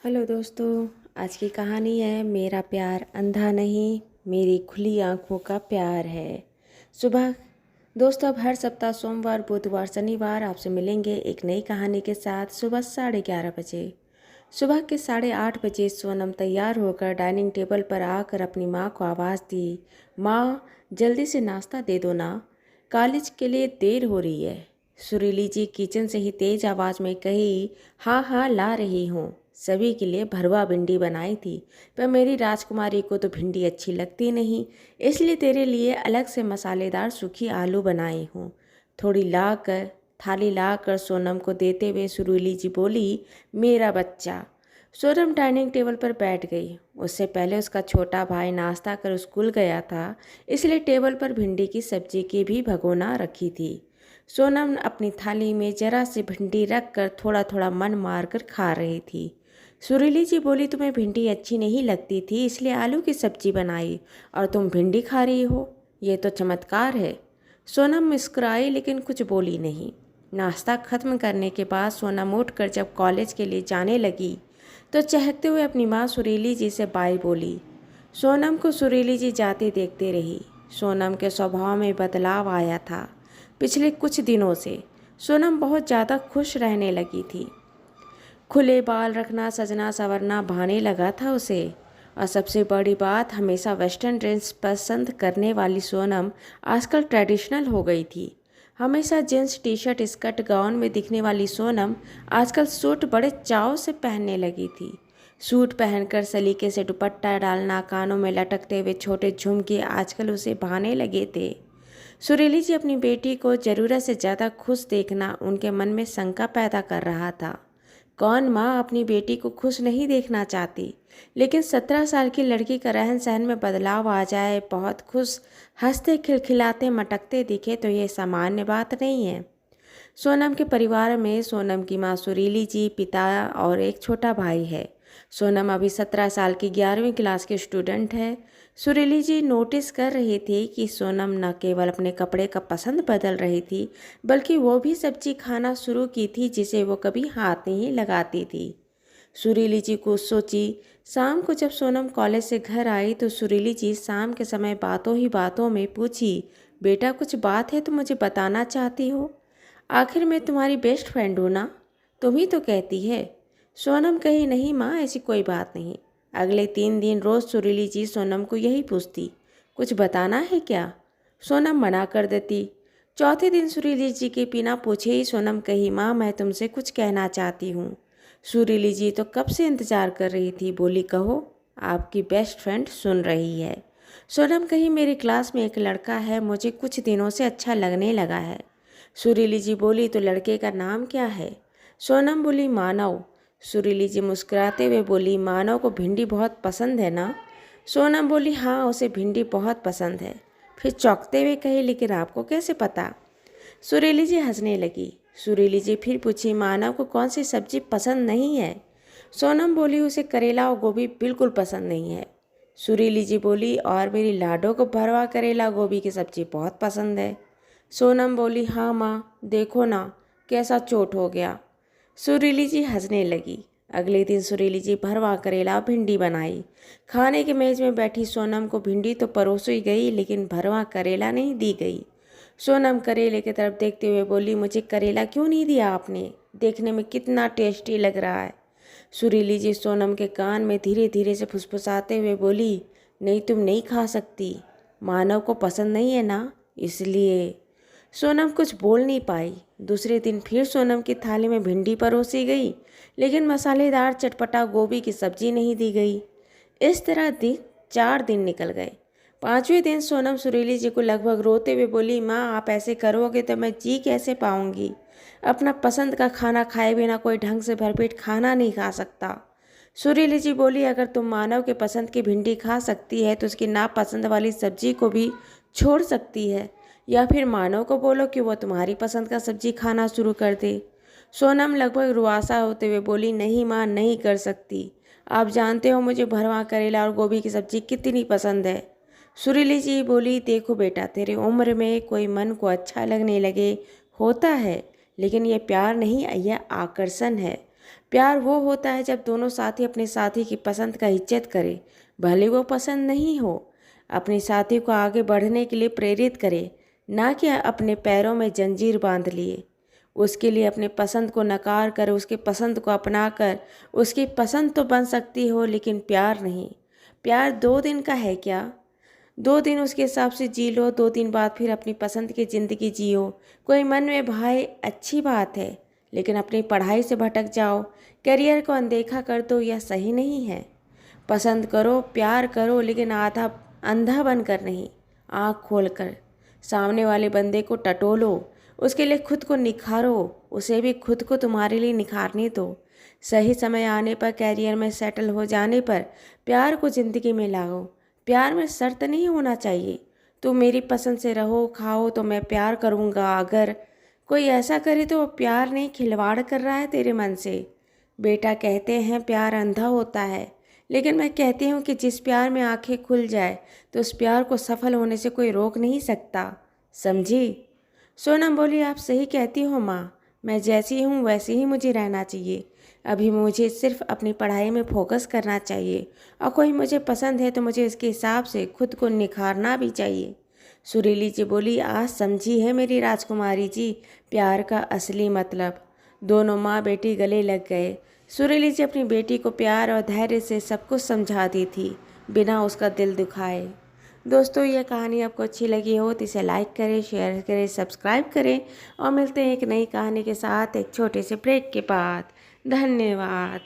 Hello दोस्तों। आज की कहानी है मेरा प्यार अंधा नहीं, मेरी खुली आंखों का प्यार है। सुबह दोस्तों, अब हर सप्ताह सोमवार बुधवार शनिवार आपसे मिलेंगे एक नई कहानी के साथ सुबह 11:30 बजे। सुबह के 8:30 बजे सोनम तैयार होकर डाइनिंग टेबल पर आकर अपनी माँ को आवाज़ दी। माँ, जल्दी से नाश्ता दे दो ना, कॉलेज के लिए देर हो रही है। सुरीली जी किचन से ही तेज आवाज़ में कही, हाँ हाँ ला रही हूँ। सभी के लिए भरवा भिंडी बनाई थी, पर मेरी राजकुमारी को तो भिंडी अच्छी लगती नहीं, इसलिए तेरे लिए अलग से मसालेदार सूखी आलू बनाई हूँ। थोड़ी लाकर थाली लाकर सोनम को देते हुए सुरीली जी बोली, मेरा बच्चा। सोनम डाइनिंग टेबल पर बैठ गई। उससे पहले उसका छोटा भाई नाश्ता कर स्कूल गया था, इसलिए टेबल पर भिंडी की सब्जी की भी भगोना रखी थी। सोनम अपनी थाली में जरा सी भिंडी रखकर थोड़ा थोड़ा मन मारकर खा रही थी। सुरीली जी बोली, तुम्हें भिंडी अच्छी नहीं लगती थी इसलिए आलू की सब्जी बनाई और तुम भिंडी खा रही हो, ये तो चमत्कार है। सोनम मुस्कुराई लेकिन कुछ बोली नहीं। नाश्ता खत्म करने के बाद सोनम उठकर जब कॉलेज के लिए जाने लगी तो चहकते हुए अपनी माँ सुरीली जी से बाय बोली। सोनम को सुरीली जी जाते देखते रही। सोनम के स्वभाव में बदलाव आया था। पिछले कुछ दिनों से सोनम बहुत ज़्यादा खुश रहने लगी थी। खुले बाल रखना, सजना संवरना भाने लगा था उसे। और सबसे बड़ी बात, हमेशा वेस्टर्न ड्रेस पसंद करने वाली सोनम आजकल ट्रेडिशनल हो गई थी। हमेशा jeans T shirt skirt gown में दिखने वाली सोनम आजकल सूट बड़े चाव से पहनने लगी थी। सूट पहनकर सलीके से दुपट्टा डालना, कानों में लटकते हुए छोटे झुमके आजकल उसे भाने लगे थे। सुरीली जी अपनी बेटी को ज़रूरत से ज़्यादा खुश देखना उनके मन में शंका पैदा कर रहा था। कौन माँ अपनी बेटी को खुश नहीं देखना चाहती, लेकिन 17 साल की लड़की का रहन सहन में बदलाव आ जाए, बहुत खुश हंसते खिलखिलाते मटकते दिखे तो ये सामान्य बात नहीं है। सोनम के परिवार में सोनम की माँ सुरीली जी, पिता और एक छोटा भाई है। सोनम अभी 17 साल की 11वीं क्लास की स्टूडेंट है। सुरीली जी नोटिस कर रही थी कि सोनम न केवल अपने कपड़े का पसंद बदल रही थी, बल्कि वो भी सब्जी खाना शुरू की थी जिसे वो कभी हाथ नहीं लगाती थी। सुरीली जी को सोची। शाम को जब सोनम कॉलेज से घर आई तो सुरीली जी शाम के समय बातों ही बातों में पूछी, बेटा कुछ बात है तो मुझे बताना चाहती हो? आखिर मैं तुम्हारी बेस्ट फ्रेंड हूँ ना, तुम ही तो कहती है। सोनम कही, नहीं माँ, ऐसी कोई बात नहीं। अगले 3 दिन रोज़ सुरीली जी सोनम को यही पूछती, कुछ बताना है क्या? सोनम मना कर देती। चौथे दिन सुरीली जी के बिना पूछे ही सोनम कही, माँ मैं तुमसे कुछ कहना चाहती हूँ। सुरीली जी तो कब से इंतज़ार कर रही थी, बोली, कहो, आपकी बेस्ट फ्रेंड सुन रही है। सोनम कही, मेरी क्लास में एक लड़का है, मुझे कुछ दिनों से अच्छा लगने लगा है। सुरीली जी बोली, तो लड़के का नाम क्या है? सोनम बोली, मानव। सुरीली जी मुस्कुराते हुए बोली, मानव को भिंडी बहुत पसंद है ना? सोनम बोली, हाँ उसे भिंडी बहुत पसंद है। फिर चौंकते हुए कही, लेकिन आपको कैसे पता? सुरीली जी हंसने लगी। सुरीली जी फिर पूछी, मानव को कौन सी सब्जी पसंद नहीं है? सोनम बोली, उसे करेला और गोभी बिल्कुल पसंद नहीं है। सुरीली जी बोली, और मेरी लाडो को भरवा करेला गोभी की सब्जी बहुत पसंद है। सोनम बोली, हाँ माँ, देखो ना कैसा चोट हो गया। सुरीली जी हंसने लगी। अगले दिन सुरीली जी भरवा करेला भिंडी बनाई। खाने के मेज में बैठी सोनम को भिंडी तो परोसी गई, लेकिन भरवा करेला नहीं दी गई। सोनम करेले की तरफ देखते हुए बोली, मुझे करेला क्यों नहीं दिया आपने? देखने में कितना टेस्टी लग रहा है। सुरीली जी सोनम के कान में धीरे धीरे से फुसफुसाते हुए बोली, नहीं तुम नहीं खा सकती, मानव को पसंद नहीं है ना, इसलिए। सोनम कुछ बोल नहीं पाई। दूसरे दिन फिर सोनम की थाली में भिंडी परोसी गई, लेकिन मसालेदार चटपटा गोभी की सब्जी नहीं दी गई। इस तरह 4 दिन निकल गए। 5वें दिन सोनम सुरीली जी को लगभग रोते हुए बोली, माँ आप ऐसे करोगे तो मैं जी कैसे पाऊंगी? अपना पसंद का खाना खाए बिना कोई ढंग से भरपेट खाना नहीं खा सकता। सुरीली जी बोली, अगर तुम मानव के पसंद की भिंडी खा सकती है तो उसकी नापसंद वाली सब्जी को भी छोड़ सकती है, या फिर मानव को बोलो कि वो तुम्हारी पसंद का सब्जी खाना शुरू कर दे। सोनम लगभग रुआसा होते हुए बोली, नहीं माँ, नहीं कर सकती। आप जानते हो मुझे भरवा करेला और गोभी की सब्जी कितनी पसंद है। सुरीली जी बोली, देखो बेटा, तेरी उम्र में कोई मन को अच्छा लगने लगे होता है, लेकिन यह प्यार नहीं, यह आकर्षण है। प्यार वो होता है जब दोनों साथी अपने साथी की पसंद का इज्जत करे, भले वो पसंद नहीं हो। अपने साथी को आगे बढ़ने के लिए प्रेरित करे, ना कि अपने पैरों में जंजीर बांध लिए। उसके लिए अपने पसंद को नकार कर उसकी पसंद को अपना कर उसकी पसंद तो बन सकती हो, लेकिन प्यार नहीं। प्यार 2 दिन का है क्या? 2 दिन उसके हिसाब से जी लो, 2 दिन बाद फिर अपनी पसंद की ज़िंदगी जियो। कोई मन में भाई अच्छी बात है, लेकिन अपनी पढ़ाई से भटक जाओ, करियर को अनदेखा कर दो, यह सही नहीं है। पसंद करो, प्यार करो, लेकिन आधा अंधा बनकर नहीं, आँख खोल कर। सामने वाले बंदे को टटोलो, उसके लिए खुद को निखारो, उसे भी खुद को तुम्हारे लिए निखारने दो। सही समय आने पर, करियर में सेटल हो जाने पर प्यार को ज़िंदगी में लाओ। प्यार में शर्त नहीं होना चाहिए, तुम मेरी पसंद से रहो खाओ तो मैं प्यार करूँगा। अगर कोई ऐसा करे तो वो प्यार नहीं, खिलवाड़ कर रहा है तेरे मन से। बेटा, कहते हैं प्यार अंधा होता है, लेकिन मैं कहती हूँ कि जिस प्यार में आंखें खुल जाए तो उस प्यार को सफल होने से कोई रोक नहीं सकता, समझी? सोनम बोली, आप सही कहती हो माँ, मैं जैसी हूँ वैसे ही मुझे रहना चाहिए। अभी मुझे सिर्फ अपनी पढ़ाई में फोकस करना चाहिए, और कोई मुझे पसंद है तो मुझे इसके हिसाब से खुद को निखारना भी चाहिए। सुरीली जी बोली, आज समझी है मेरी राजकुमारी जी प्यार का असली मतलब। दोनों माँ बेटी गले लग गए। सुरीली जी अपनी बेटी को प्यार और धैर्य से सब कुछ समझाती थी, बिना उसका दिल दुखाए। दोस्तों, यह कहानी आपको अच्छी लगी हो तो इसे लाइक करें, शेयर करें, सब्सक्राइब करें, और मिलते हैं एक नई कहानी के साथ एक छोटे से ब्रेक के बाद। धन्यवाद।